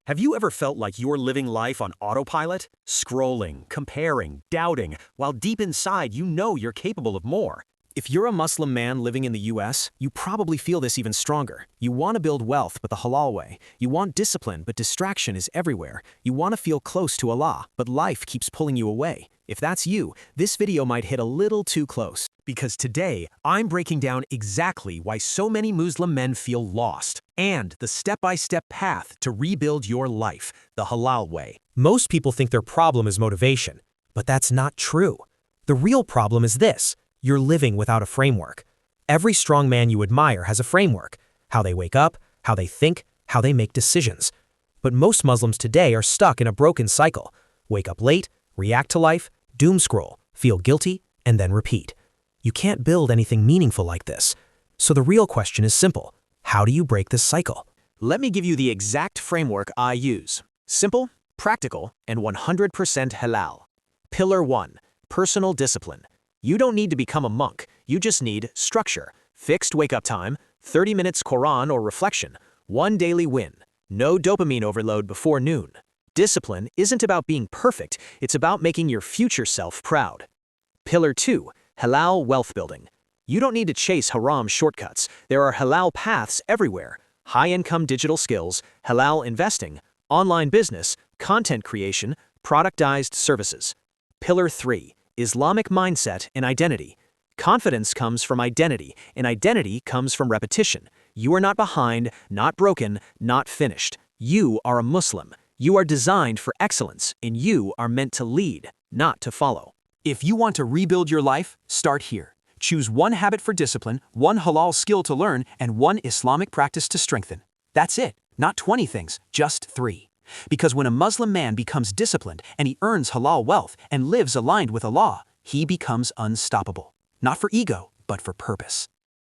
Have you ever felt like you're living life on autopilot? Scrolling, comparing, doubting, while deep inside you know you're capable of more. If you're a Muslim man living in the US, you probably feel this even stronger. You want to build wealth, but the halal way. You want discipline, but distraction is everywhere. You want to feel close to Allah, but life keeps pulling you away. If that's you, this video might hit a little too close. Because today, I'm breaking down exactly why so many Muslim men feel lost, and the step-by-step path to rebuild your life, the halal way. Most people think their problem is motivation, but that's not true. The real problem is this: you're living without a framework. Every strong man you admire has a framework: how they wake up, how they think, how they make decisions. But most Muslims today are stuck in a broken cycle. Wake up late, react to life, doom scroll, feel guilty, and then repeat. You can't build anything meaningful like this. So the real question is simple: how do you break this cycle? Let me give you the exact framework I use. Simple, practical, and 100% halal. Pillar 1. Personal discipline. You don't need to become a monk. You just need structure, fixed wake-up time, 30 minutes Quran or reflection, one daily win, no dopamine overload before noon. Discipline isn't about being perfect, it's about making your future self proud. Pillar 2. Halal wealth building. You don't need to chase haram shortcuts. There are halal paths everywhere: high-income digital skills, halal investing, online business, content creation, productized services. Pillar 3. Islamic mindset and identity. Confidence comes from identity, and identity comes from repetition. You are not behind, not broken, not finished. You are a Muslim. You are designed for excellence, and you are meant to lead, not to follow. If you want to rebuild your life, start here. Choose one habit for discipline, one halal skill to learn, and one Islamic practice to strengthen. That's it. Not 20 things, just 3. Because when a Muslim man becomes disciplined and he earns halal wealth and lives aligned with Allah, he becomes unstoppable. Not for ego, but for purpose.